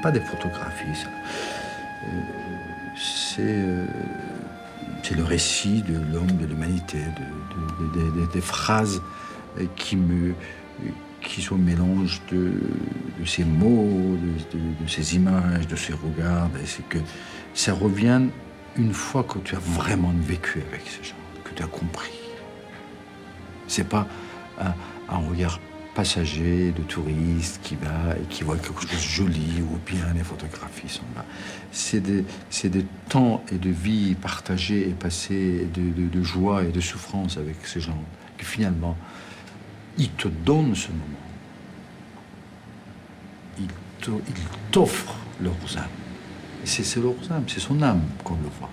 pas des photographies, ça. C'est le récit de l'homme, de l'humanité, des phrases qui sont un mélange de ces mots, de ces images, de ces regards. Et c'est que ça revient une fois que tu as vraiment vécu avec ces gens, que tu as compris. C'est pas un regard passager de touriste qui va et qui voit quelque chose de joli ou bien les photographies sont là. C'est des temps et de vie partagés et passés, de joie et de souffrance avec ces gens, que finalement, ils te donnent ce moment. Ils t'offrent leurs âmes. Et c'est leurs âmes, c'est son âme qu'on le voit.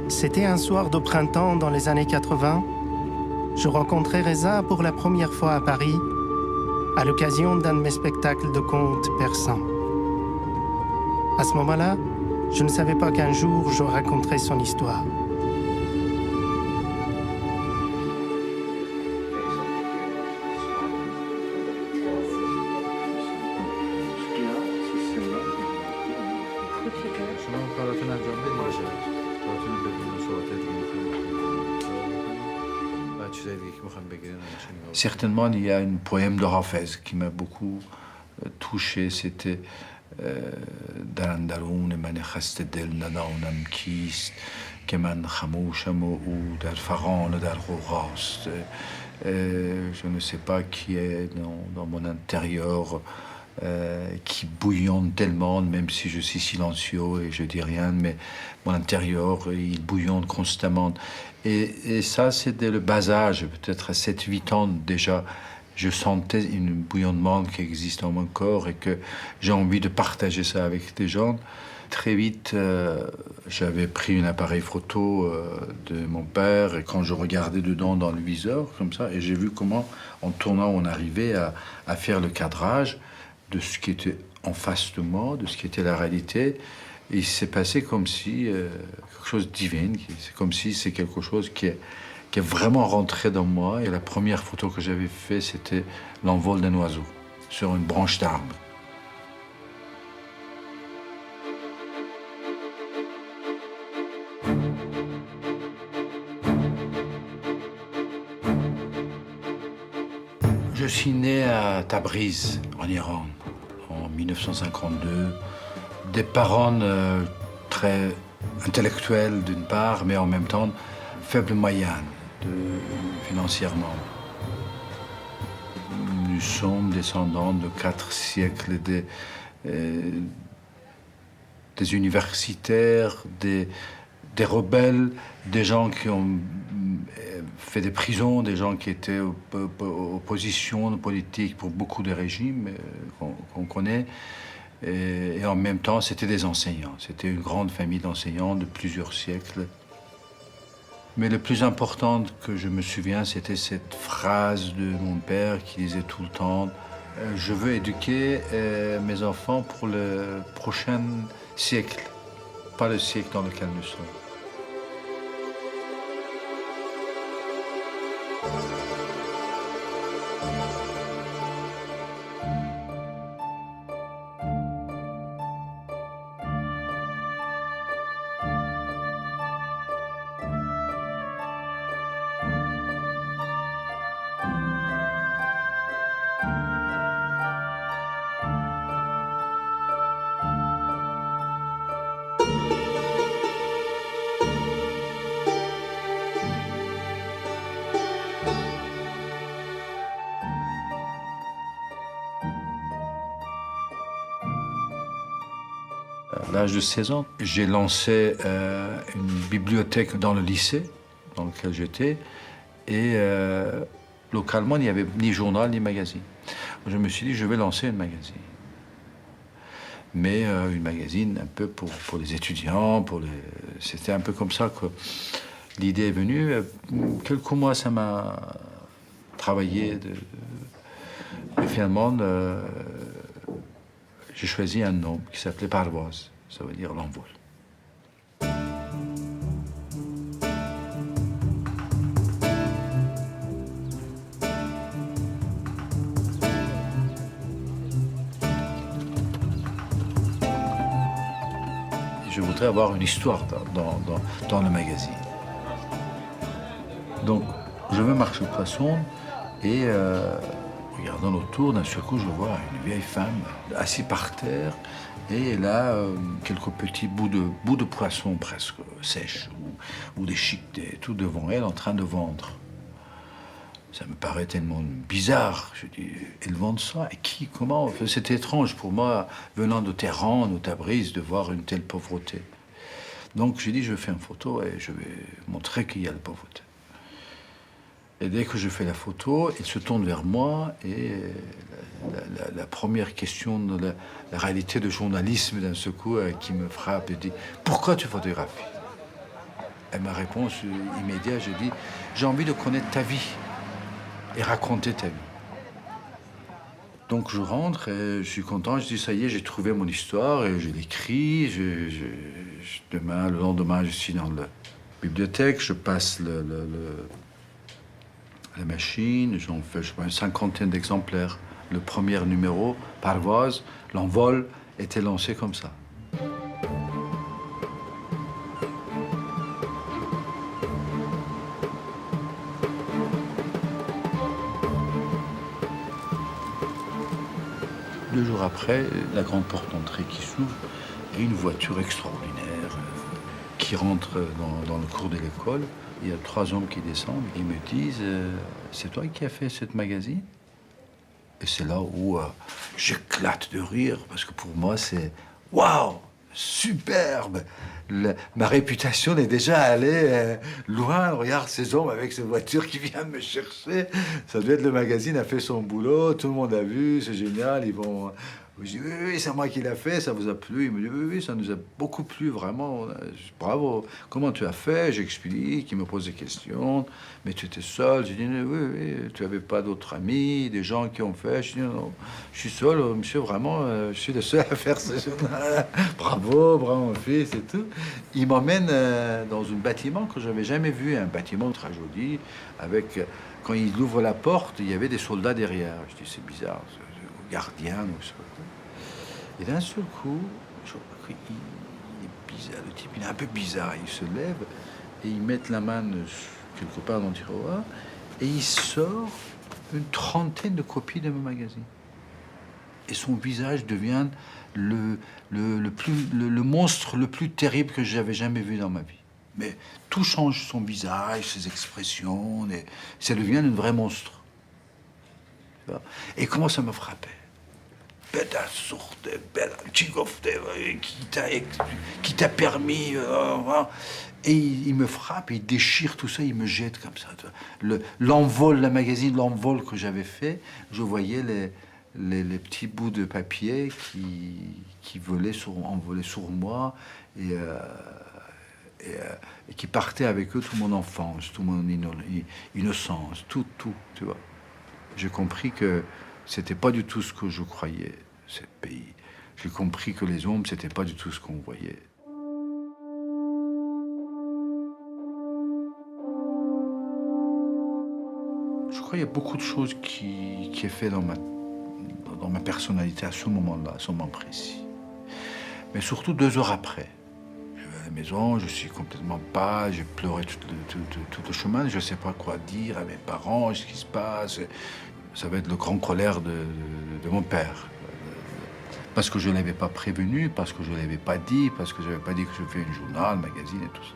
C'était un soir de printemps dans les années 80. Je rencontrais Reza pour la première fois à Paris, à l'occasion d'un de mes spectacles de contes persans. À ce moment-là, je ne savais pas qu'un jour je raconterais son histoire. Certainement, il y a un poème de Hafez qui m'a beaucoup touché. C'était در اندرون من خسته دل ندانم کیست که من خموشم و او در فغان و در غوغاست. Je ne sais pas qui est dans mon intérieur qui bouillonne tellement, même si je suis silencieux et je dis rien, mais mon intérieur, il bouillonne constamment. Et ça, c'est dès le bas âge, peut-être à 7-8 ans déjà, je sentais un bouillonnement qui existe dans mon corps et que j'ai envie de partager ça avec des gens. Très vite, j'avais pris un appareil photo de mon père et quand je regardais dedans dans le viseur, comme ça, et j'ai vu comment, en tournant, on arrivait à faire le cadrage de ce qui était en face de moi, de ce qui était la réalité. Et il s'est passé comme si quelque chose de divin, c'est comme si c'est quelque chose qui est vraiment rentré dans moi. Et la première photo que j'avais faite, c'était l'envol d'un oiseau sur une branche d'arbre. Je suis né à Tabriz, en Iran, en 1952. Des parents très intellectuels d'une part, mais en même temps faibles moyens financièrement. Nous sommes descendants de 4 siècles des universitaires, des rebelles, des gens qui ont fait des prisons, des gens qui étaient opposition politique pour beaucoup de régimes qu'on connaît. Et en même temps, c'était des enseignants. C'était une grande famille d'enseignants de plusieurs siècles. Mais le plus important que je me souviens, c'était cette phrase de mon père qui disait tout le temps « Je veux éduquer mes enfants pour le prochain siècle, pas le siècle dans lequel nous sommes. » À l'âge de 16 ans, j'ai lancé une bibliothèque dans le lycée dans lequel j'étais et localement, il n'y avait ni journal ni magazine. Je me suis dit, je vais lancer une magazine. Mais une magazine un peu pour les étudiants, c'était un peu comme ça que l'idée est venue. Quelques mois, ça m'a travaillé. Et finalement, j'ai choisi un nom qui s'appelait Parvoz, ça veut dire l'envol. Je voudrais avoir une histoire dans le magazine. Donc, je vais marcher au poisson et regardant autour, d'un seul coup, je vois une vieille femme assise par terre et elle a quelques petits bouts de poisson presque sèches ou des chiquetés, tout devant elle en train de vendre. Ça me paraît tellement bizarre. Je dis, ils vendent ça et qui, comment? C'était étrange pour moi, venant de Téhéran, de Tabriz, de voir une telle pauvreté. Donc j'ai dit, je fais une photo et je vais montrer qu'il y a la pauvreté. Et dès que je fais la photo, il se tourne vers moi et la première question de la réalité de journalisme d'un seul coup qui me frappe, il dit, pourquoi tu photographies? Et ma réponse immédiate, je dis, j'ai envie de connaître ta vie et raconter ta vie. Donc je rentre et je suis content, je dis ça y est, j'ai trouvé mon histoire et je l'écris. Le lendemain, je suis dans la bibliothèque, je passe la machine, j'en fais je sais pas, une cinquantaine d'exemplaires. Le premier numéro, Parvoz, l'envol, était lancé comme ça. Deux jours après, la grande porte d'entrée qui s'ouvre et une voiture extraordinaire qui rentre dans le cours de l'école. Il y a 3 hommes qui descendent et ils me disent c'est toi qui as fait cette magazine? Et c'est là où j'éclate de rire parce que pour moi c'est waouh, superbe. Ma réputation est déjà allée loin. Regarde ces hommes avec cette voiture qui vient me chercher. Ça doit être le magazine a fait son boulot. Tout le monde a vu, c'est génial. Ils vont. Je dis oui, c'est moi qui l'ai fait. Ça vous a plu? Il me dit oui, ça nous a beaucoup plu, vraiment. Bravo. Comment tu as fait? J'explique. Il me pose des questions. Mais tu étais seul? Je dis oui. Tu n'avais pas d'autres amis, des gens qui ont fait? Je dis non, je suis seul, monsieur. Vraiment, je suis le seul à faire ce journal. Bravo, mon fils et tout. Il m'emmène dans un bâtiment que je n'avais jamais vu, un bâtiment très joli, avec, quand il ouvre la porte, il y avait des soldats derrière. Je dis, c'est bizarre, gardien, ou je sais pas quoi. Et d'un seul coup, je vois qu'il est bizarre, le type, il est un peu bizarre. Il se lève et il met la main quelque part dans le tiroir et il sort une trentaine de copies de mon magazine. Et son visage devient le monstre le plus terrible que j'avais jamais vu dans ma vie. Mais tout change, son visage, ses expressions, et ça devient un vrai monstre. Et comment ça me frappait? Qui t'a permis... Et il me frappe, il déchire tout ça, il me jette comme ça. L'envol, la magazine, l'envol que j'avais fait, je voyais les petits bouts de papier qui envolaient sur moi et qui partaient avec eux toute mon enfance, toute mon innocence, tout, tu vois. J'ai compris que c'était pas du tout ce que je croyais, ce pays. J'ai compris que les hommes, c'était pas du tout ce qu'on voyait. Je crois qu'il y a beaucoup de choses qui est fait dans ma personnalité à ce moment-là, à ce moment précis. Mais surtout 2 heures après. Je vais à la maison, je suis complètement pas, j'ai pleuré tout le chemin, je ne sais pas quoi dire à mes parents, ce qui se passe. Ça va être le grand colère de mon père. Parce que je ne l'avais pas prévenu, parce que je ne l'avais pas dit, parce que je n'avais pas dit que je fais un journal, un magazine et tout ça.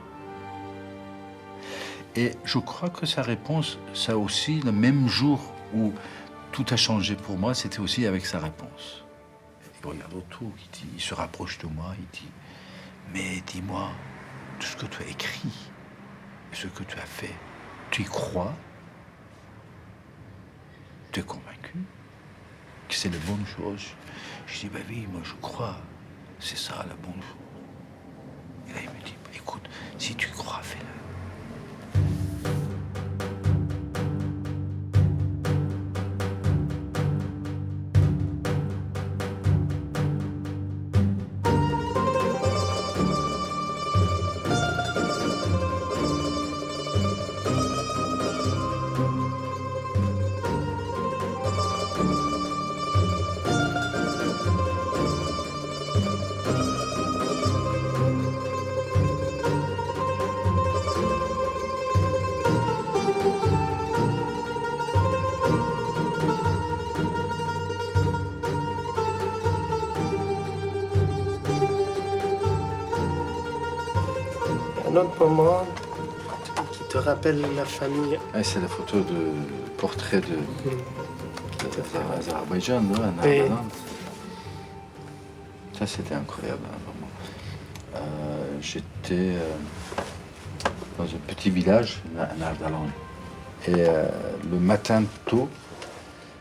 Et je crois que sa réponse, ça aussi, le même jour où tout a changé pour moi, c'était aussi avec sa réponse. Il regarde autour, il se rapproche de moi, il dit « Mais dis-moi, tout ce que tu as écrit, ce que tu as fait, tu y crois? Tu es convaincu que c'est la bonne chose? » Je dis « Bah oui, moi je crois, c'est ça la bonne chose. » Et là il me dit « Écoute, si tu crois, fais-le. » l'autre moment qui te rappelle la famille. Ah, c'est la photo de portrait de l'Azerbaïdjan, Oui. Ça, c'était incroyable, hein, vraiment. J'étais dans un petit village, Nardalan. Et le matin tôt,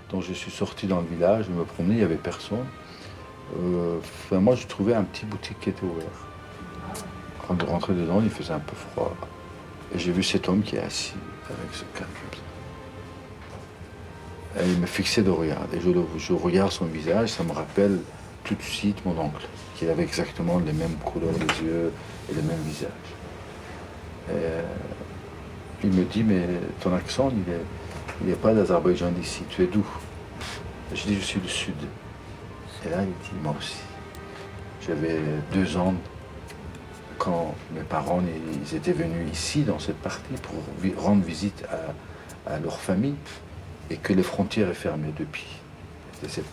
donc je suis sorti dans le village, je me promenais, il n'y avait personne. Moi, je trouvais un petit boutique qui était ouvert. Quand je rentrais dedans, il faisait un peu froid. Et j'ai vu cet homme qui est assis avec ce canne comme ça. Et il me fixait de regard. Et je regarde son visage, ça me rappelle tout de suite mon oncle, qui avait exactement les mêmes couleurs des yeux et le même visage. Et, il me dit, mais ton accent, il n'est pas d'Azerbaïdjan d'ici, tu es d'où? Je dis, je suis du sud. Et là, il dit, moi aussi. J'avais 2 ans quand mes parents ils étaient venus ici, dans cette partie, pour rendre visite à leur famille, et que les frontières est fermées depuis. Et cette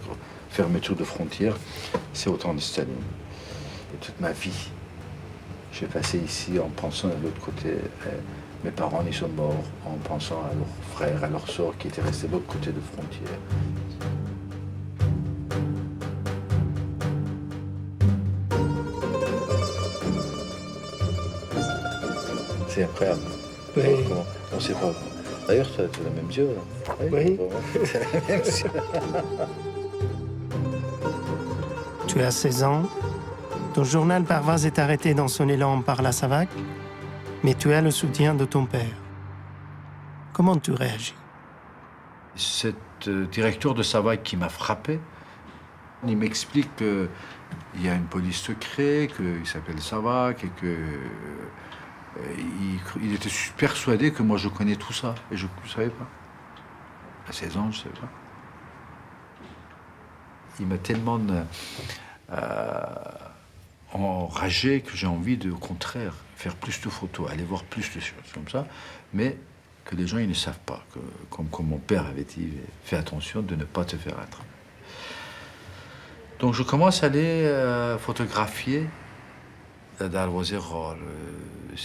fermeture de frontières, c'est au temps de Staline. Et toute ma vie, j'ai passé ici en pensant à l'autre côté. Mes parents, ils sont morts en pensant à leurs frères, à leurs sœurs qui étaient restés de l'autre côté de frontière. C'est incroyable. Oui. On sait pas. D'ailleurs, tu as les mêmes yeux, là. Oui. Tu as les mêmes yeux. Tu as 16 ans, ton journal Parvaz est arrêté dans son élan par la SAVAK, mais tu as le soutien de ton père. Comment tu réagis? Cette directeur de SAVAK qui m'a frappé, il m'explique qu'il y a une police secrète, qu'il s'appelle SAVAK et que il était persuadé que moi je connais tout ça. Et je ne savais pas. À 16 ans, je ne savais pas. Il m'a tellement enragé que j'ai envie de, au contraire, faire plus de photos, aller voir plus de choses comme ça, mais que les gens ils ne savent pas, que, comme mon père avait dit, fais attention de ne pas te faire attraper. Donc je commence à aller photographier Darwaze Ghar.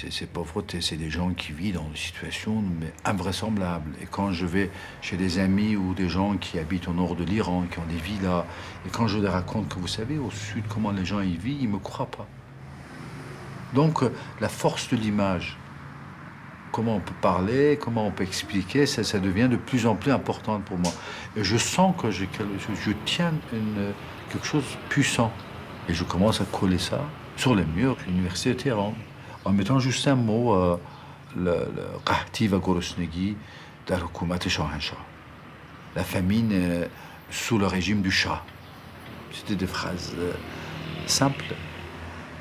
Ces pauvretés, c'est des gens qui vivent dans des situations mais invraisemblables. Et quand je vais chez des amis ou des gens qui habitent au nord de l'Iran, qui ont des villas, et quand je leur raconte que vous savez, au sud, comment les gens y vivent, ils ne me croient pas. Donc la force de l'image, comment on peut parler, comment on peut expliquer, ça devient de plus en plus important pour moi. Et je sens que je tiens quelque chose de puissant. Et je commence à coller ça sur les murs de l'université de Téhéran, en mettant juste un mot, le Qahti va Gorosnegi dar Hukumat Shahanshah. La famine sous le régime du Shah. C'était des phrases simples,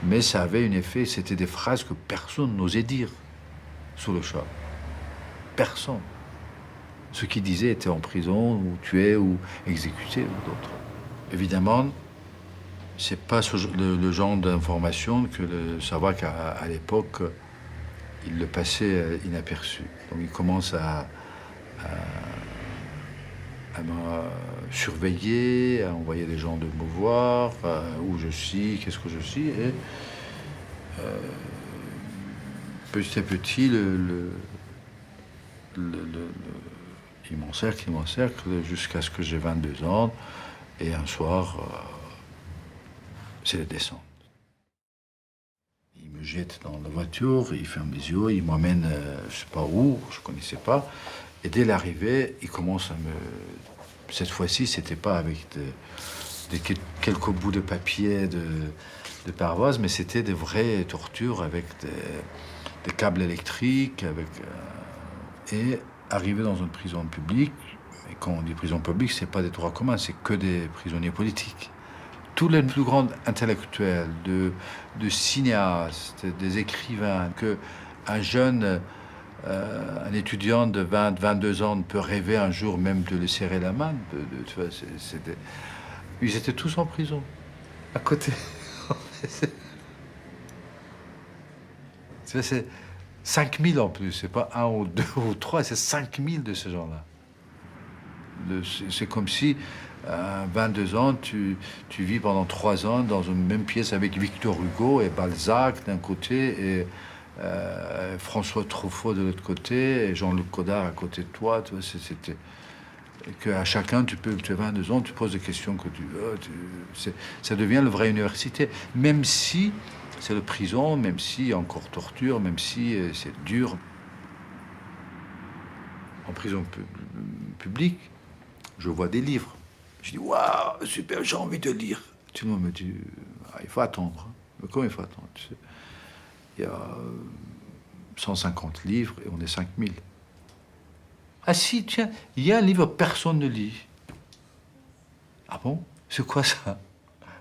mais ça avait un effet, c'était des phrases que personne n'osait dire sous le Shah. Personne. Ceux qui disaient étaient en prison, ou tués, ou exécutés, ou d'autres. Évidemment, c'est pas le genre d'information que le SAVAK, à l'époque, il le passait inaperçu. Donc il commence à me surveiller, à envoyer des gens de me voir, où je suis, qu'est-ce que je suis. Et petit à petit, il m'encercle jusqu'à ce que j'ai 22 ans. Et un soir, c'est la descente. Il me jette dans la voiture, il ferme les yeux, il m'emmène, je ne sais pas où, je ne connaissais pas. Et dès l'arrivée, il commence à me... Cette fois-ci, ce n'était pas avec quelques bouts de papier de Parvaz, mais c'était des vraies tortures avec des câbles électriques. Et arrivé dans une prison publique, et quand on dit prison publique, ce n'est pas des droits communs, c'est que des prisonniers politiques. Tous les plus grands intellectuels, de cinéastes, des écrivains, qu'un jeune, un étudiant de 20, 22 ans peut rêver un jour même de lui serrer la main. Tu vois, ils étaient tous en prison, à côté. C'est 5000 en plus, c'est pas 1 ou 2 ou 3, c'est 5000 de ces gens-là. C'est comme si, à 22 ans, tu vis pendant 3 ans dans une même pièce avec Victor Hugo et Balzac d'un côté François Truffaut de l'autre côté et Jean-Luc Godard à côté de toi. Tu vois, c'était qu'à chacun, tu as 22 ans, tu poses des questions que tu veux. Ça devient la vraie université. Même si c'est la prison, même s'il y a encore torture, même si c'est dur. En prison publique, je vois des livres. Je dis, waouh, super, j'ai envie de lire. Tout le monde me dit, ah, il faut attendre. Mais comment il faut attendre, tu sais? Il y a 150 livres et on est 5000. Ah si, tiens, il y a un livre que personne ne lit. Ah bon? C'est quoi ça?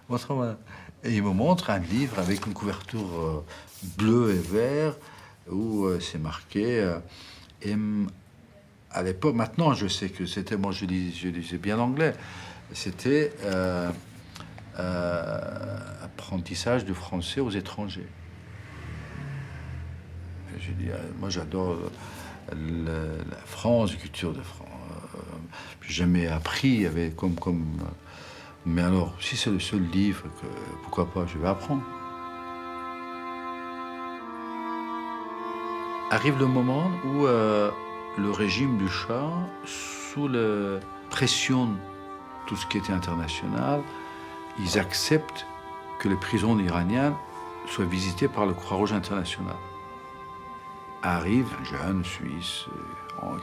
Montre-moi. Et il me montre un livre avec une couverture bleue et vert où c'est marqué à l'époque, maintenant je sais que c'était, moi je lisais bien l'anglais, c'était apprentissage du français aux étrangers. J'ai dit, moi j'adore la France, la culture de France. J'ai jamais appris, avec mais alors, si c'est le seul livre, pourquoi pas, je vais apprendre. Arrive le moment où le régime du Shah, sous la pression de tout ce qui était international, ils acceptent que les prisons iraniennes soient visitées par le Croix-Rouge international. Arrive un jeune Suisse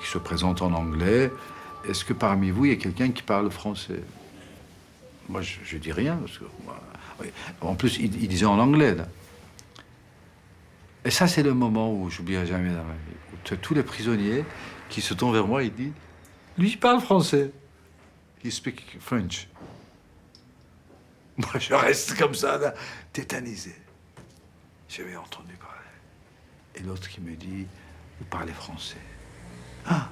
qui se présente en anglais. Est-ce que parmi vous, il y a quelqu'un qui parle français? Moi, je dis rien. Parce que, oui. En plus, il disait en anglais. Là. Et ça, c'est le moment où j'oublierai jamais dans ma vie. Où tu as tous les prisonniers qui se tournent vers moi et disent, lui, il parle français. He speak French. Moi, je reste comme ça, là, tétanisé. J'avais entendu parler. Et l'autre qui me dit, vous parlez français. Ah,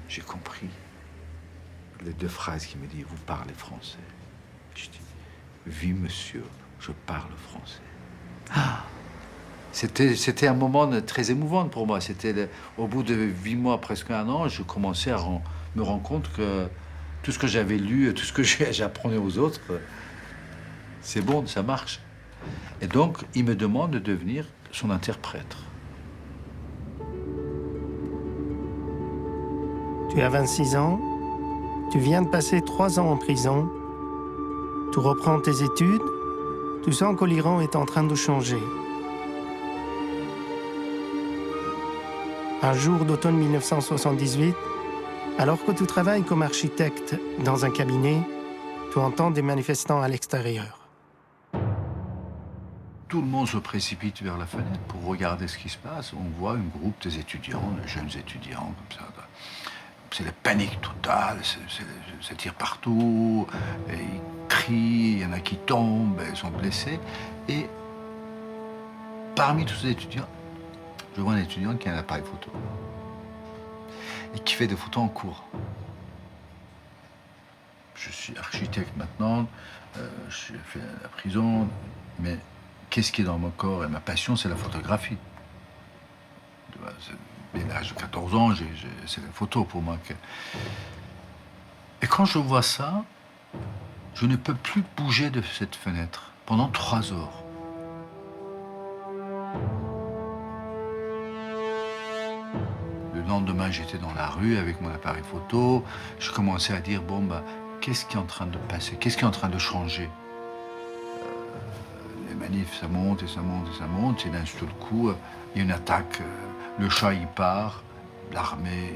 j'ai compris. Les deux phrases qui me disent, vous parlez français. Je dis, oui, monsieur, je parle français. Ah, c'était un moment très émouvant pour moi. C'était au bout de 8 mois, presque 1 an, je commençais à me rendre compte que tout ce que j'avais lu, tout ce que j'apprenais aux autres, c'est bon, ça marche. Et donc, il me demande de devenir son interprète. Tu as 26 ans, tu viens de passer 3 ans en prison, tu reprends tes études, tu sens que l'Iran est en train de changer. Un jour d'automne 1978, alors que tu travailles comme architecte dans un cabinet, tu entends des manifestants à l'extérieur. Tout le monde se précipite vers la fenêtre pour regarder ce qui se passe. On voit un groupe des étudiants, de jeunes étudiants, comme ça. C'est la panique totale, ça tire partout, et ils crient, il y en a qui tombent, ils sont blessés. Et parmi tous ces étudiants, je vois un étudiant qui a un appareil photo et qui fait des photos en cours. Je suis architecte maintenant, j'ai fait la prison, mais qu'est-ce qui est dans mon corps et ma passion, c'est la photographie. Dès l'âge de 14 ans, c'est la photo pour moi. Et quand je vois ça, je ne peux plus bouger de cette fenêtre pendant 3 heures. Le lendemain, j'étais dans la rue avec mon appareil photo. Je commençais à dire, bon, bah, qu'est-ce qui est en train de passer? Qu'est-ce qui est en train de changer? Les manifs, ça monte et ça monte et ça monte. Et d'un seul coup, il y a une attaque. Le Shah, il part. L'armée,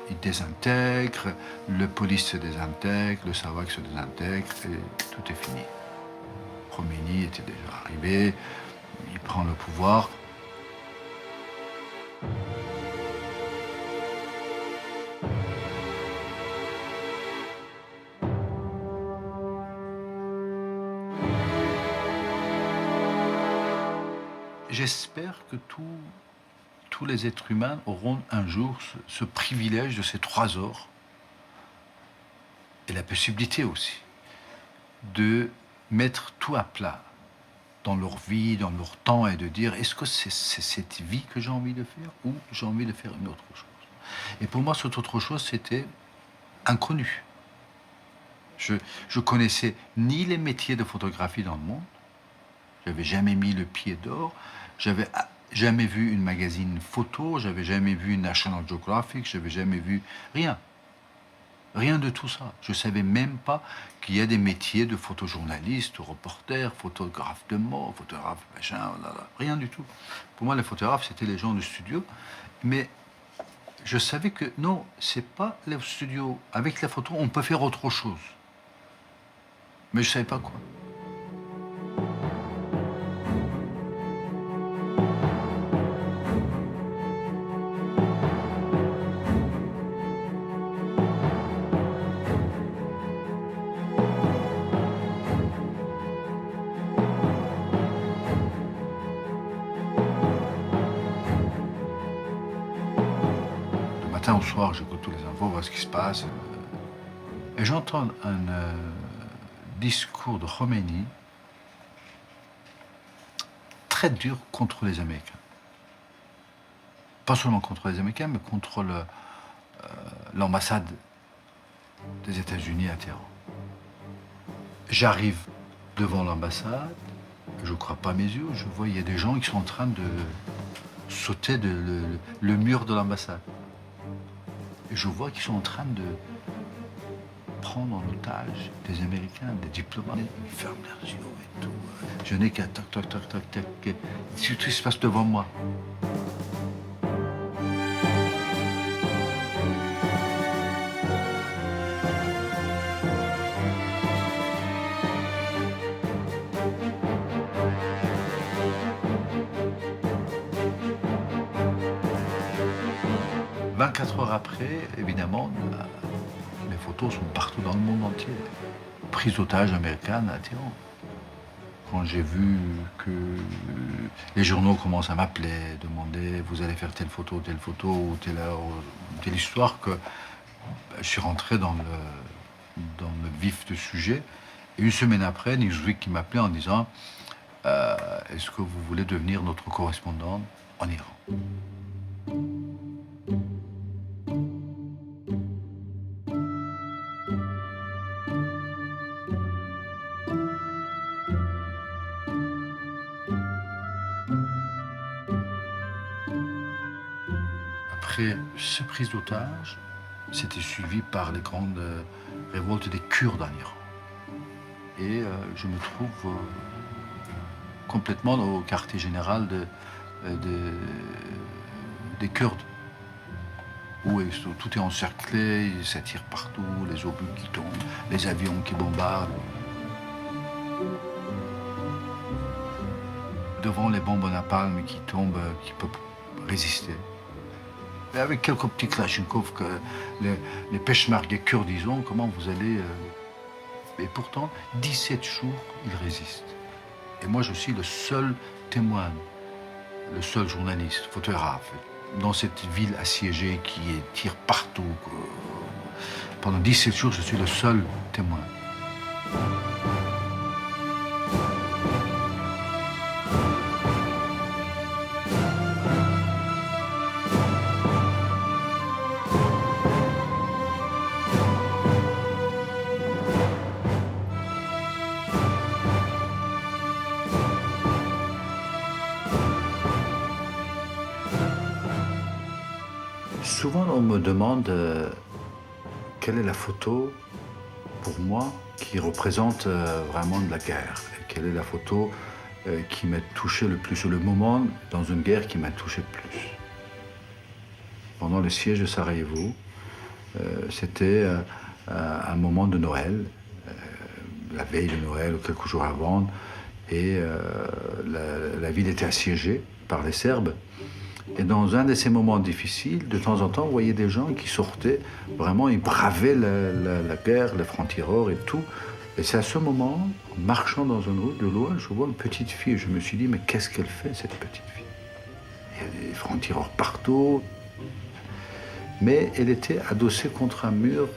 il désintègre. Le police se désintègre. Le SAVAK se désintègre. Et tout est fini. Khomeini était déjà arrivé. Il prend le pouvoir. J'espère que tous les êtres humains auront un jour ce privilège de ces 3 heures et la possibilité aussi de mettre tout à plat dans leur vie, dans leur temps et de dire est-ce que c'est cette vie que j'ai envie de faire ou j'ai envie de faire une autre chose. Et pour moi, cette autre chose, c'était inconnu. Je connaissais ni les métiers de photographie dans le monde, j'avais jamais mis le pied dehors, J'avais jamais vu une magazine photo, j'avais jamais vu une National Geographic, j'avais jamais vu rien. Rien de tout ça. Je ne savais même pas qu'il y a des métiers de photojournaliste, reporter, photographe de mode, photographe machin, là. Rien du tout. Pour moi, les photographes, c'était les gens du studio. Mais je savais que non, c'est pas les studios. Avec la photo, on peut faire autre chose. Mais je ne savais pas quoi. Au soir, j'écoute tous les infos, voir ce qui se passe. Et j'entends un discours de Khomeini très dur contre les Américains. Pas seulement contre les Américains, mais contre l'ambassade des États-Unis à Téhéran. J'arrive devant l'ambassade, je ne crois pas mes yeux, je vois il y a des gens qui sont en train de sauter le mur de l'ambassade. Et je vois qu'ils sont en train de prendre en otage des Américains, des diplomates. Ils ferment leurs yeux et tout. Je n'ai qu'à tac, tac, tac, tac, tac. Tout se passe devant moi. « 24 heures après, évidemment, les photos sont partout dans le monde entier. Prise d'otage américaine à Téhéran. Quand j'ai vu que les journaux commencent à m'appeler, demander vous allez faire telle photo, ou telle histoire, que je suis rentré dans le vif du sujet. Et une semaine après, Newsweek qui m'appelait en disant est-ce que vous voulez devenir notre correspondant en Iran? Après cette prise d'otage, c'était suivi par les grandes révoltes des Kurdes en Iran. Et je me trouve complètement au quartier général des Kurdes, où tout est encerclé, ça tire partout, les obus qui tombent, les avions qui bombardent. Devant les bombes à napalm qui tombent, qui peuvent résister. Et avec quelques petits Kalachnikov que les peshmerga kurdes ils ont, comment vous allez... Et pourtant, 17 jours, ils résistent. Et moi, je suis le seul témoin, le seul journaliste, photographe, dans cette ville assiégée qui tire partout. Pendant 17 jours, je suis le seul témoin. Souvent, on me demande quelle est la photo, pour moi, qui représente vraiment de la guerre. Et quelle est la photo qui m'a touché le plus, ou le moment dans une guerre qui m'a touché le plus. Pendant le siège de Sarajevo, c'était un moment de Noël, la veille de Noël ou quelques jours avant, et la ville était assiégée par les Serbes. Et dans un de ces moments difficiles, de temps en temps, on voyait des gens qui sortaient, vraiment, ils bravaient la guerre, les francs-tireurs et tout. Et c'est à ce moment, en marchant dans une rue de loin, je vois une petite fille. Je me suis dit, mais qu'est-ce qu'elle fait, cette petite fille? Il y a des francs-tireurs partout. Mais elle était adossée contre un mur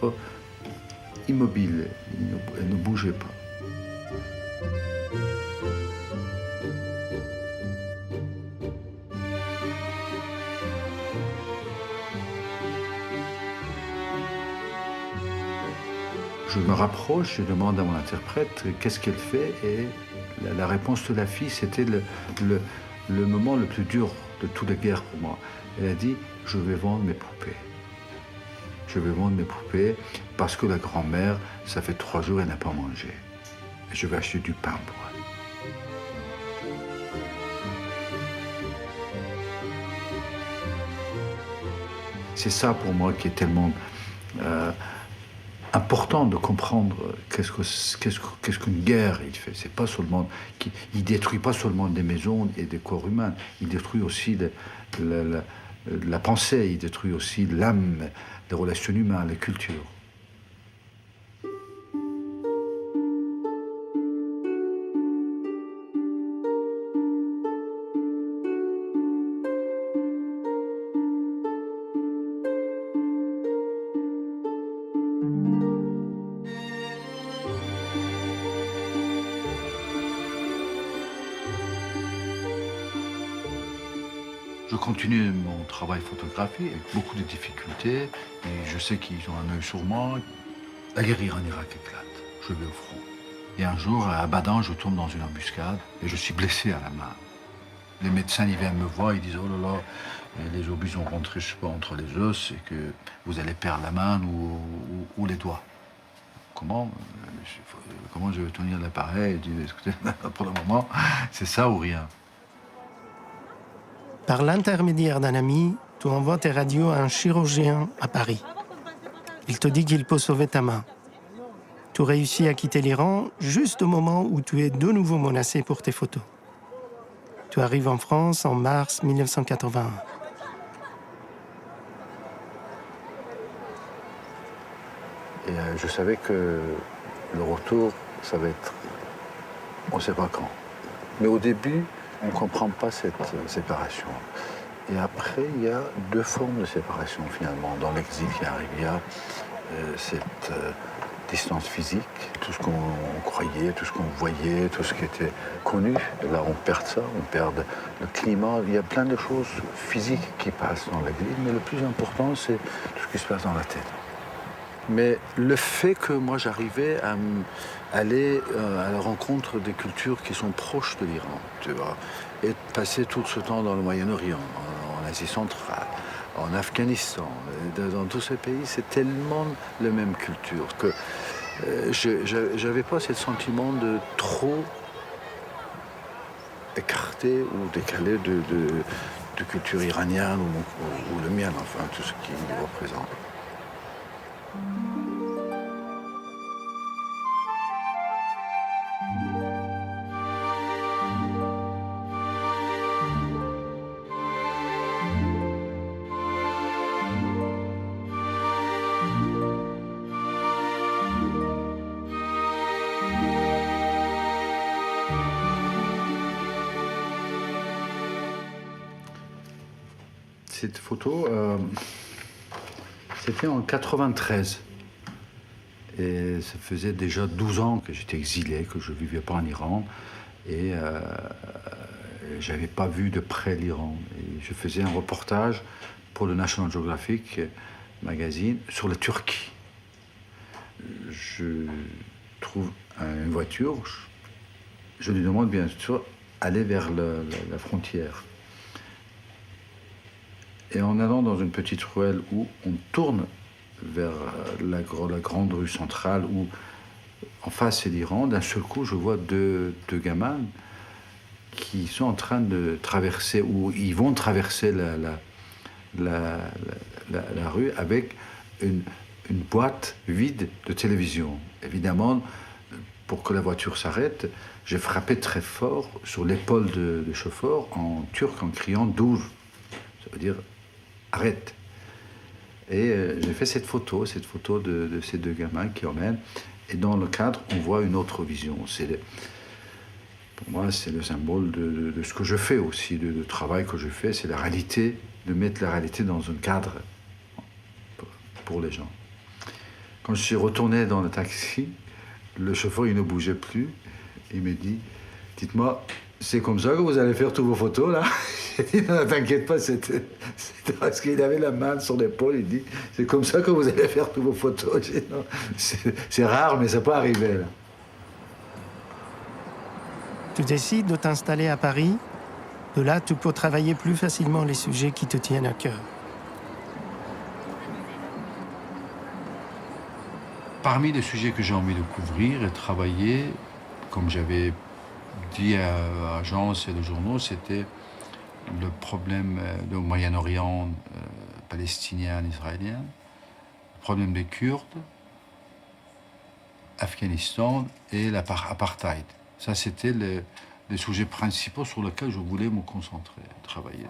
immobile. Elle ne bougeait pas. Je me rapproche, je demande à mon interprète qu'est-ce qu'elle fait, et la réponse de la fille, c'était le moment le plus dur de toute la guerre pour moi. Elle a dit, je vais vendre mes poupées. Je vais vendre mes poupées parce que la grand-mère, ça fait 3 jours, elle n'a pas mangé. Et je vais acheter du pain pour elle. C'est ça pour moi qui est tellement important de comprendre qu'est-ce qu'une guerre il fait. C'est pas seulement il détruit pas seulement des maisons et des corps humains, il détruit aussi la pensée, il détruit aussi l'âme, les relations humaines, les cultures. Je continue mon travail photographique avec beaucoup de difficultés et je sais qu'ils ont un œil sur moi. La guerre en Irak éclate, je vais au front. Et un jour, à Abadan, je tombe dans une embuscade et je suis blessé à la main. Les médecins, ils viennent me voir, ils disent « Oh là là, les obus sont rentrés, je sais pas, entre les os et que vous allez perdre la main ou les doigts. » Comment je vais tenir l'appareil? Je dis « Écoutez, pour le moment, c'est ça ou rien. » Par l'intermédiaire d'un ami, tu envoies tes radios à un chirurgien à Paris. Il te dit qu'il peut sauver ta main. Tu réussis à quitter l'Iran juste au moment où tu es de nouveau menacé pour tes photos. Tu arrives en France en mars 1981. Et je savais que le retour, ça va être... On ne sait pas quand. Mais au début, on ne comprend pas cette séparation. Et après, il y a 2 formes de séparation, finalement, dans l'exil qui arrive. Il y a cette distance physique, tout ce qu'on croyait, tout ce qu'on voyait, tout ce qui était connu. Et là, on perd ça, on perd le climat. Il y a plein de choses physiques qui passent dans l'exil, mais le plus important, c'est tout ce qui se passe dans la tête. Mais le fait que moi j'arrivais à aller à la rencontre des cultures qui sont proches de l'Iran, tu vois, et de passer tout ce temps dans le Moyen-Orient, en Asie centrale, en Afghanistan, dans tous ces pays, c'est tellement la même culture que j'avais pas ce sentiment de trop écarté ou décalé de culture iranienne ou le mien, enfin tout ce qui représente. Cette photo, c'était en 93. Et ça faisait déjà 12 ans que j'étais exilé, que je ne vivais pas en Iran. Et je n'avais pas vu de près l'Iran. Et je faisais un reportage pour le National Geographic magazine sur la Turquie. Je trouve une voiture, je lui demande bien sûr d'aller vers la frontière. Et en allant dans une petite ruelle où on tourne vers la grande rue centrale, où en face c'est l'Iran, d'un seul coup je vois deux gamins qui sont en train de traverser, ou ils vont traverser la rue avec une boîte vide de télévision. Évidemment, pour que la voiture s'arrête, j'ai frappé très fort sur l'épaule de chauffeur en turc en criant « Dur ». Ça veut dire « arrête ». Et j'ai fait cette photo de ces deux gamins qui emmènent. Et dans le cadre, on voit une autre vision. Pour moi, c'est le symbole de ce que je fais aussi, de travail que je fais. C'est la réalité, de mettre la réalité dans un cadre pour les gens. Quand je suis retourné dans le taxi, le chauffeur il ne bougeait plus. Il me dit, dites-moi, c'est comme ça que vous allez faire toutes vos photos là? J'ai dit, non, t'inquiète pas, c'était parce qu'il avait la main sur l'épaule. Il dit, c'est comme ça que vous allez faire toutes vos photos. J'ai dit, non, c'est rare, mais ça peut arriver là. Tu décides de t'installer à Paris De là, tu peux travailler plus facilement les sujets qui te tiennent à cœur. Parmi les sujets que j'ai envie de couvrir et travailler, comme j'avais dit à l'agence et aux journaux, c'était le problème du Moyen-Orient palestinien, israélien, le problème des Kurdes, Afghanistan et l'apartheid. Ça, c'était les sujets principaux sur lesquels je voulais me concentrer, travailler.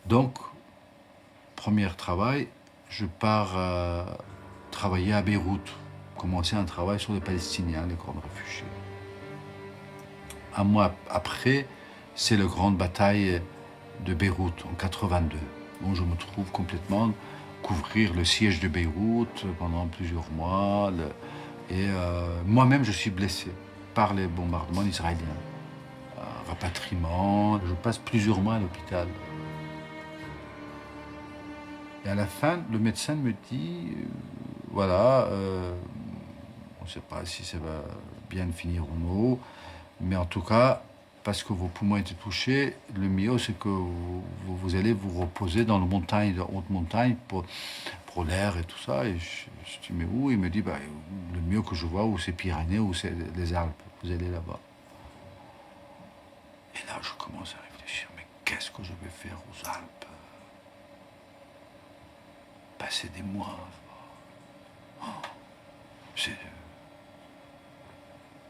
Donc, premier travail, je pars travailler à Beyrouth, commencer un travail sur les Palestiniens, les grands réfugiés. Un mois après, c'est la grande bataille de Beyrouth en 82, où je me trouve complètement couvrir le siège de Beyrouth pendant plusieurs mois. Et moi-même, je suis blessé par les bombardements israéliens. Rapatriement, je passe plusieurs mois à l'hôpital. Et à la fin, le médecin me dit, voilà, on ne sait pas si ça va bien finir ou non, mais en tout cas, parce que vos poumons étaient touchés, le mieux, c'est que vous allez vous reposer dans les montagnes, de hautes montagnes, pour l'air et tout ça. Et je dis, mais où? Il me dit, bah, le mieux que je vois, ou c'est Pyrénées, ou c'est les Alpes. Vous allez là-bas. Et là, je commence à réfléchir, mais qu'est-ce que je vais faire aux Alpes? Passer des mois. Oh, c'est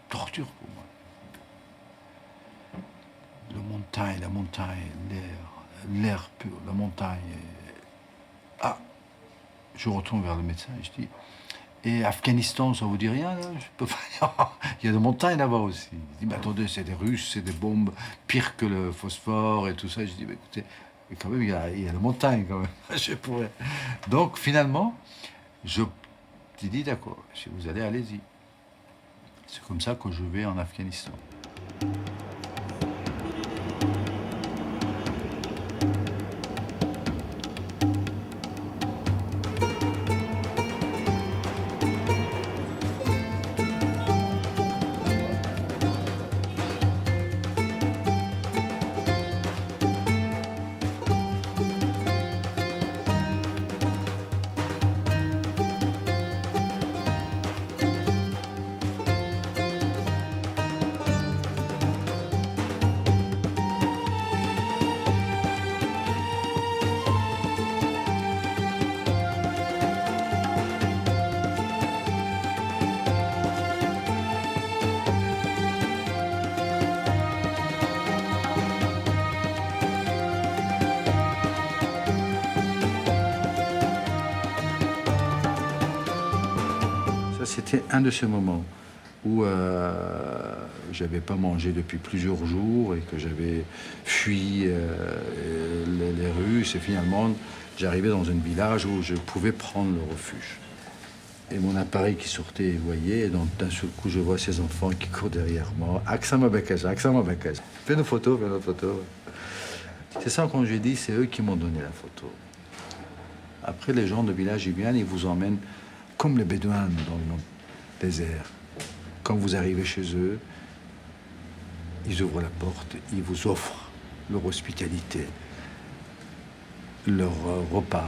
torture pour moi. La montagne, l'air pur, la montagne. Ah, je retourne vers le médecin et je dis, et Afghanistan, ça vous dit rien là? Je peux pas... Il y a des montagnes là-bas aussi. Il dit, mais attendez, c'est des Russes, c'est des bombes pires que le phosphore et tout ça. Je dis, mais écoutez, mais quand même, il y a des montagnes quand même. Je pourrais. Donc finalement, je dis, d'accord, si vous allez, allez-y. C'est comme ça que je vais en Afghanistan. C'était un de ces moments où je n'avais pas mangé depuis plusieurs jours et que j'avais fui les Russes. Et finalement, j'arrivais dans un village où je pouvais prendre le refuge. Et mon appareil qui sortait, vous voyez, et donc d'un seul coup, je vois ces enfants qui courent derrière moi. Aksama Bakaja, Aksama Bakaja. Fais nos photos, fais nos photos. C'est ça, quand j'ai dit, c'est eux qui m'ont donné la photo. Après, les gens de village, ils viennent, ils vous emmènent comme les Bédouins dans le désert. Quand vous arrivez chez eux, ils ouvrent la porte, ils vous offrent leur hospitalité, leur repas,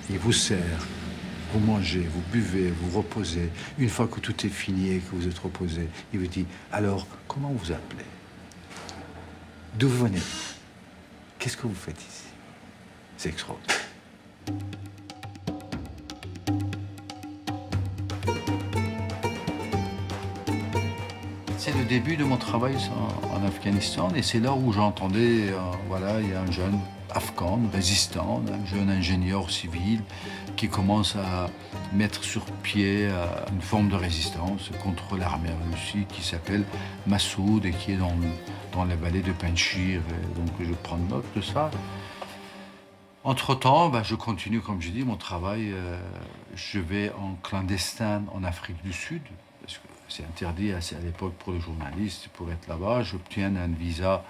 ils vous servent, vous mangez, vous buvez, vous reposez. Une fois que tout est fini et que vous êtes reposé, il vous dit, alors, comment vous appelez? D'où vous venez? Qu'est-ce que vous faites ici? C'est extraordinaire. C'est le début de mon travail en Afghanistan et c'est là où j'entendais, voilà, il y a un jeune afghan résistant, un jeune ingénieur civil qui commence à mettre sur pied une forme de résistance contre l'armée russe qui s'appelle Massoud et qui est dans la vallée de Panjshir. Donc je prends note de ça. Entre-temps, je continue, comme je dis, mon travail. Je vais en clandestin en Afrique du Sud, parce que c'est interdit à l'époque pour les journalistes pour être là-bas. J'obtiens un visa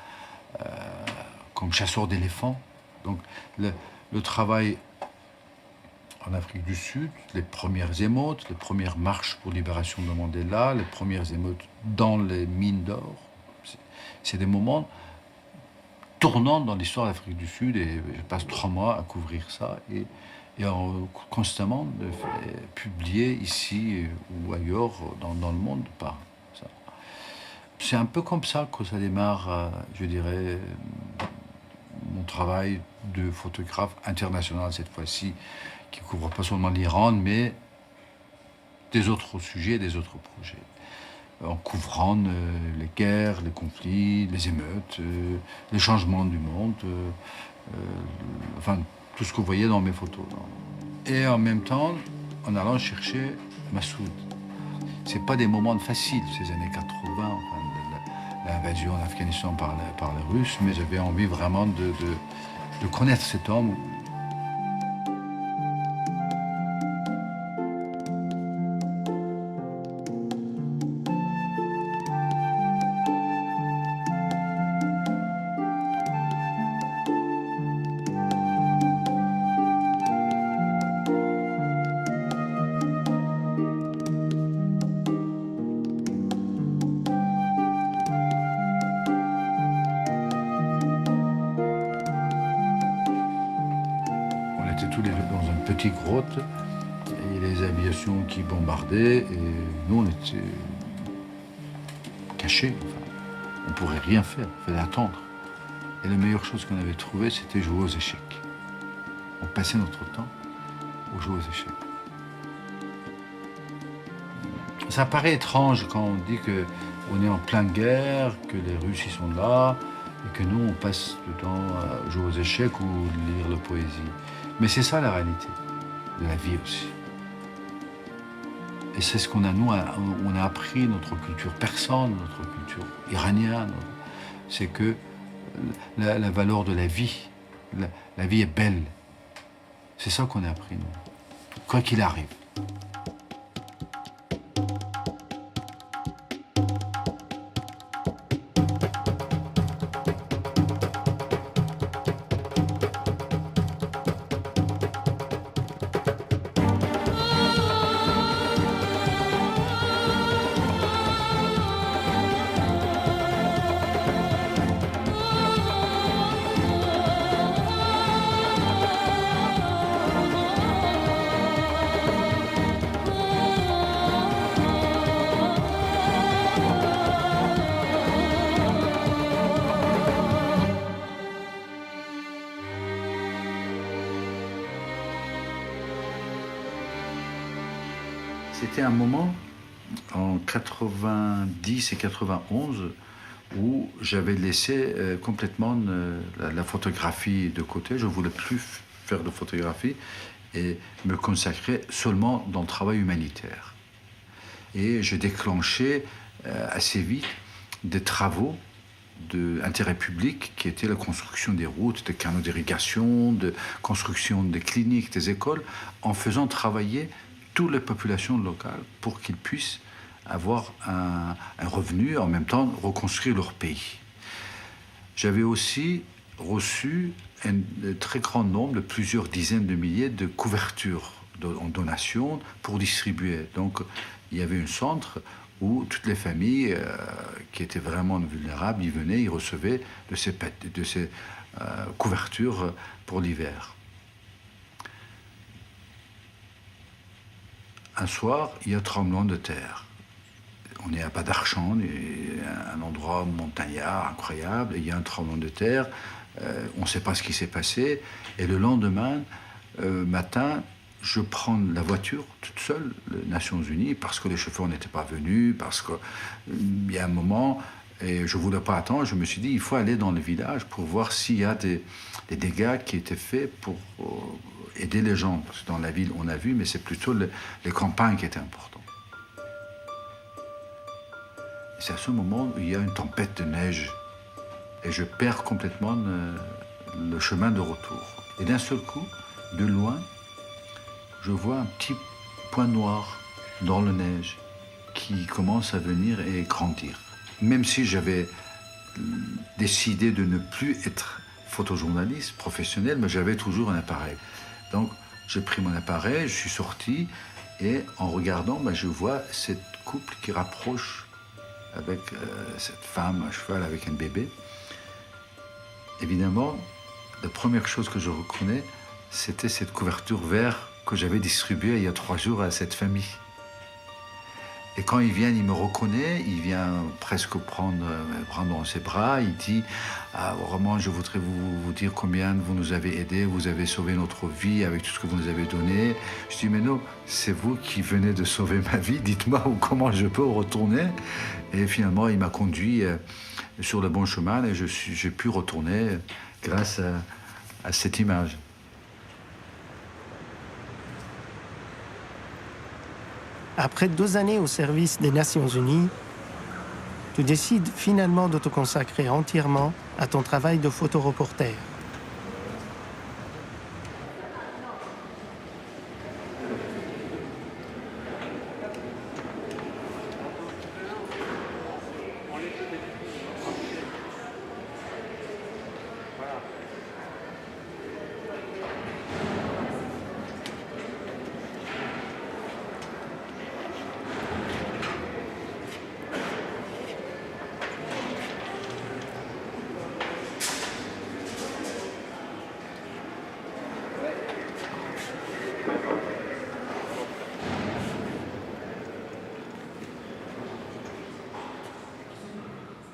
comme chasseur d'éléphants. Donc le travail en Afrique du Sud, les premières émeutes, les premières marches pour libération de Mandela, les premières émeutes dans les mines d'or, c'est des moments tournant dans l'histoire de l'Afrique du Sud et je passe 3 mois à couvrir ça et constamment de publier ici ou ailleurs dans le monde par ça. C'est un peu comme ça que ça démarre, je dirais, mon travail de photographe international cette fois-ci, qui ne couvre pas seulement l'Iran, mais des autres sujets, des autres projets. En couvrant les guerres, les conflits, les émeutes, les changements du monde, enfin tout ce que vous voyez dans mes photos. Et en même temps, en allant chercher Massoud. C'est pas des moments faciles, ces années 80, enfin, l'invasion en Afghanistan par les Russes, mais j'avais envie vraiment de connaître cet homme. Tous les deux dans une petite grotte et les aviations qui bombardaient et nous on était cachés, enfin, on ne pourrait rien faire, il fallait attendre. Et la meilleure chose qu'on avait trouvée, c'était jouer aux échecs. On passait notre temps au jeu aux échecs. Ça paraît étrange quand on dit qu'on est en pleine guerre, que les Russes y sont là et que nous on passe le temps à jouer aux échecs ou lire la poésie. Mais c'est ça la réalité de la vie aussi. Et c'est ce qu'on a, nous, on a appris notre culture persane, notre culture iranienne. C'est que la valeur de la vie est belle. C'est ça qu'on a appris, nous, quoi qu'il arrive. C'était un moment, en 90 et 91, où j'avais laissé complètement la photographie de côté. Je ne voulais plus faire de photographie et me consacrer seulement dans le travail humanitaire. Et je déclenchais assez vite des travaux d'intérêt public qui étaient la construction des routes, des canaux d'irrigation, de construction des cliniques, des écoles, en faisant travailler toutes les populations locales pour qu'ils puissent avoir un revenu, en même temps reconstruire leur pays. J'avais aussi reçu un très grand nombre, de plusieurs dizaines de milliers de couvertures en donation pour distribuer. Donc il y avait un centre où toutes les familles qui étaient vraiment vulnérables, ils venaient, ils recevaient de ces couvertures pour l'hiver. Un soir, il y a un tremblement de terre. On est à Badarchan, un endroit montagnard incroyable, et il y a un tremblement de terre. On ne sait pas ce qui s'est passé. Et le lendemain matin, je prends la voiture toute seule, les Nations Unies, parce que les chauffeurs n'étaient pas venus, parce qu'il y a un moment, et je ne voulais pas attendre, je me suis dit, il faut aller dans le village pour voir s'il y a des dégâts qui étaient faits pour aider les gens. Parce que dans la ville, on a vu, mais c'est plutôt les campagnes qui étaient importantes. Et c'est à ce moment où il y a une tempête de neige, et je perds complètement le chemin de retour. Et d'un seul coup, de loin, je vois un petit point noir dans la neige qui commence à venir et grandir. Même si j'avais décidé de ne plus être photojournaliste professionnel, mais j'avais toujours un appareil. Donc j'ai pris mon appareil, je suis sorti et en regardant, je vois cette couple qui rapproche avec cette femme à cheval avec un bébé. Évidemment, la première chose que je reconnais, c'était cette couverture verte que j'avais distribuée il y a 3 jours à cette famille. Et quand il vient, il me reconnaît, il vient presque me prendre dans ses bras, il dit « Ah, vraiment, je voudrais vous dire combien vous nous avez aidés, vous avez sauvé notre vie avec tout ce que vous nous avez donné. » Je dis « Mais non, c'est vous qui venez de sauver ma vie, dites-moi comment je peux retourner. » Et finalement, il m'a conduit sur le bon chemin et j'ai pu retourner grâce à cette image. Après 2 années au service des Nations Unies, tu décides finalement de te consacrer entièrement à ton travail de photoreporter.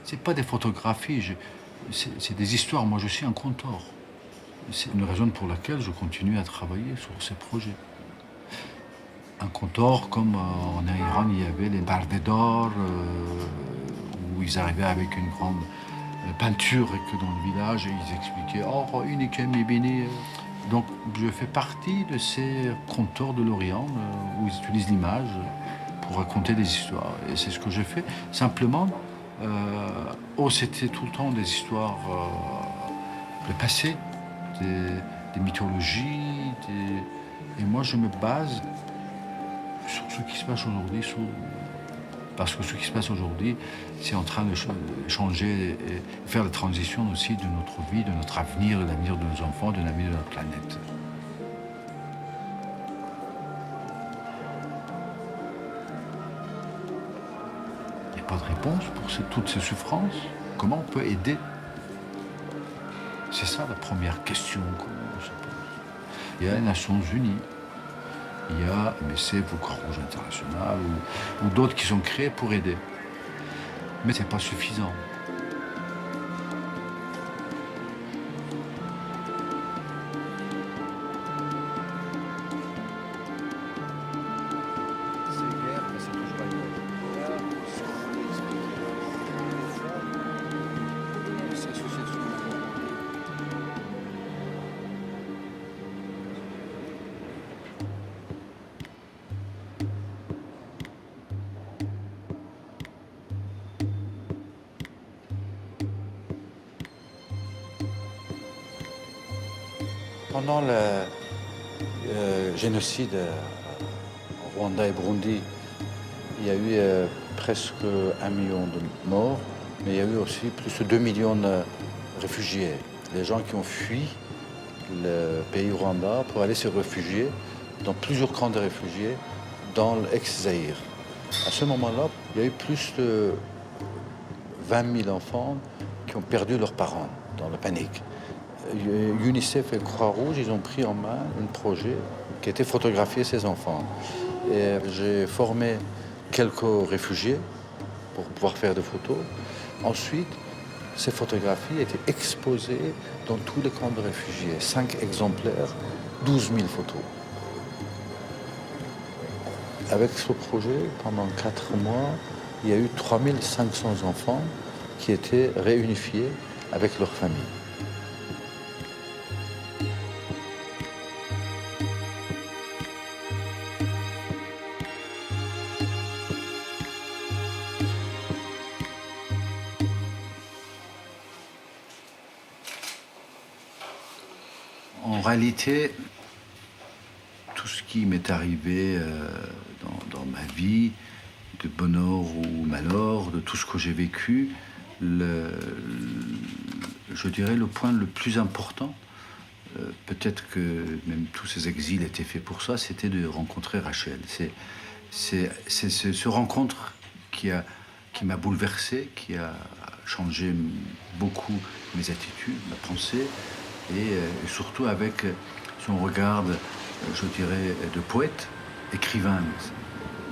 C'est pas des photographies, c'est des histoires. Moi, je suis un conteur. C'est une raison pour laquelle je continue à travailler sur ces projets. Un conteur, comme en Iran, il y avait les bardés d'or, où ils arrivaient avec une grande peinture et que dans le village, ils expliquaient « Oh, unique mibini ». Donc, je fais partie de ces conteurs de l'Orient où ils utilisent l'image pour raconter des histoires. Et c'est ce que j'ai fait. Simplement, c'était tout le temps des histoires le passé, des mythologies. Et moi, je me base sur ce qui se passe aujourd'hui. Parce que ce qui se passe aujourd'hui, c'est en train de changer et faire la transition aussi de notre vie, de notre avenir, de l'avenir de nos enfants, de l'avenir de notre planète. Il n'y a pas de réponse pour toutes ces souffrances. Comment on peut aider? C'est ça la première question qu'on se pose. Il y a les Nations Unies. Il y a MSF ou Croix-Rouge International ou d'autres qui sont créés pour aider. Mais ce n'est pas suffisant. Pendant le génocide au Rwanda et Burundi, il y a eu presque 1 million de morts, mais il y a eu aussi plus de 2 millions de réfugiés. Les gens qui ont fui le pays Rwanda pour aller se réfugier dans plusieurs camps de réfugiés dans l'ex-Zaïre. À ce moment-là, il y a eu plus de 20 000 enfants qui ont perdu leurs parents dans la panique. UNICEF et Croix-Rouge, ils ont pris en main un projet qui était photographier ces enfants. Et j'ai formé quelques réfugiés pour pouvoir faire des photos. Ensuite, ces photographies étaient exposées dans tous les camps de réfugiés. 5 exemplaires, 12 000 photos. Avec ce projet, pendant 4 mois, il y a eu 3 500 enfants qui étaient réunifiés avec leur famille. En réalité, tout ce qui m'est arrivé dans ma vie, de bonheur ou malheur, de tout ce que j'ai vécu, je dirais le point le plus important, peut-être que même tous ces exils étaient faits pour ça, c'était de rencontrer Rachel. C'est ce rencontre qui m'a bouleversé, qui a changé beaucoup mes attitudes, ma pensée, et surtout avec son regard, je dirais, de poète, écrivain.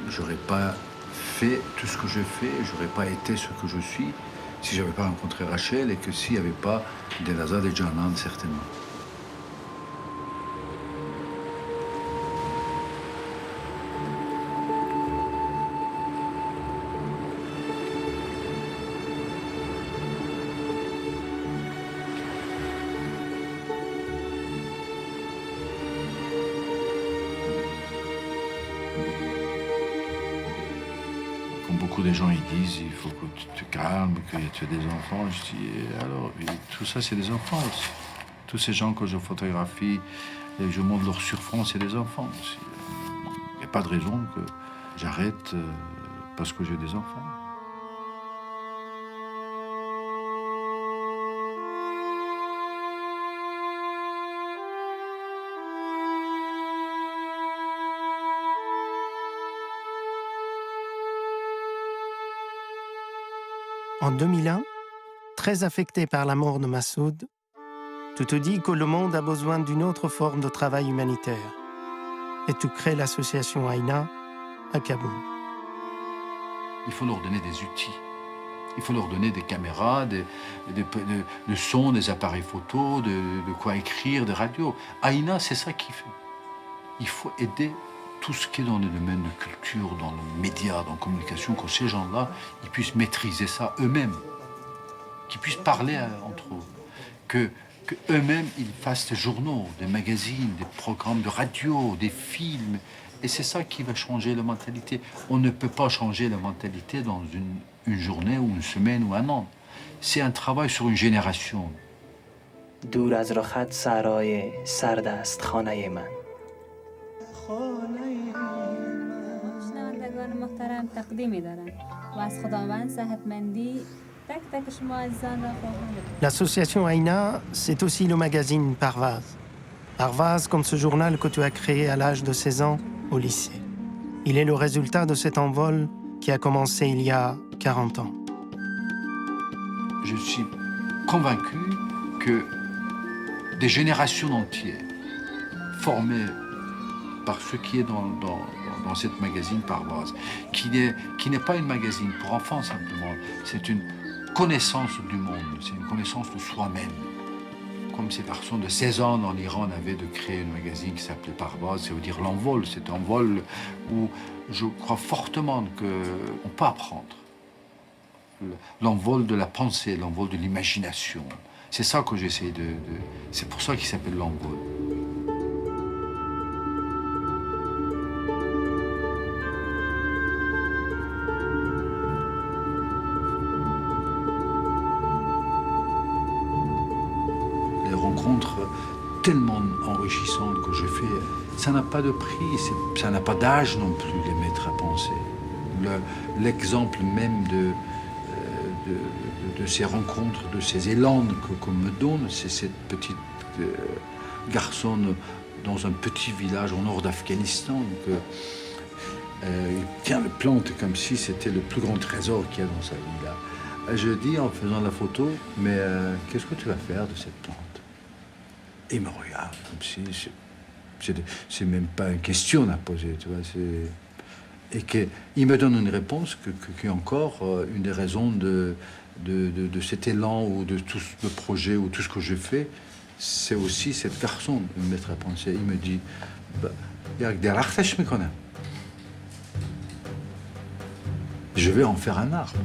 J'aurais pas fait tout ce que je fais, j'aurais pas été ce que je suis si j'avais pas rencontré Rachel et que s'il n'y avait pas des Lazare et Janan, certainement. Beaucoup de gens ils disent il faut que tu te calmes, que tu aies des enfants. Je dis alors tout ça c'est des enfants aussi. Tous ces gens que je photographie et je montre leur souffrance, c'est des enfants aussi. Il n'y a pas de raison que j'arrête parce que j'ai des enfants. En 2001, très affecté par la mort de Massoud, tu te dis que le monde a besoin d'une autre forme de travail humanitaire et tu crées l'association Aïna à Kaboul. Il faut leur donner des outils. Il faut leur donner des caméras, des sons, des appareils photos, de quoi écrire, des radios. Aïna, c'est ça qu'il fait. Il faut aider tout ce qui est dans le domaine de culture, dans le média, dans la communication, que ces gens-là, ils puissent maîtriser ça eux-mêmes, qu'ils puissent parler entre eux, que eux-mêmes, ils fassent des journaux, des magazines, des programmes de radio, des films. Et c'est ça qui va changer la mentalité. On ne peut pas changer la mentalité dans une journée ou une semaine ou un an. C'est un travail sur une génération. دور از رخت سرای سرد است خانه من. شنوندگان محترم تقدیمی دارم و از خداوند صحتمندی تک تک شما عزیزان را خواهم. L'association Aïna, c'est aussi le magazine Parvaz. Parvaz, comme ce journal que tu as créé à l'âge de 16 ans au lycée. Il est le résultat de cet envol qui a commencé il y a 40 ans. Je suis convaincu que des générations entières formées par ce qui est dans cette magazine Parvaz, qui n'est pas une magazine pour enfants simplement, c'est une connaissance du monde, c'est une connaissance de soi-même. Comme ces garçons de 16 ans en Iran avaient de créer une magazine qui s'appelait Parvaz, ça veut dire l'envol, c'est un vol où je crois fortement qu'on peut apprendre. L'envol de la pensée, l'envol de l'imagination. C'est ça que j'essaie c'est pour ça qu'il s'appelle l'envol. Les rencontres tellement enrichissantes que je fais, ça n'a pas de prix, ça n'a pas d'âge non plus, les mettre à penser. L'exemple même de ces rencontres, de ces élans qu'on me donne, c'est cette petite garçonne dans un petit village au nord d'Afghanistan. Il tient le plante comme si c'était le plus grand trésor qu'il y a dans sa vie là. Je dis en faisant la photo, mais qu'est-ce que tu vas faire de cette plante? Et il me regarde comme si c'est même pas une question à poser, tu vois. Et qu'il me donne une réponse qui est encore une des raisons de cet élan ou de tout le projet ou tout ce que je fais, c'est aussi cette garçon de me mettre à penser. Il me dit, je vais en faire un arbre.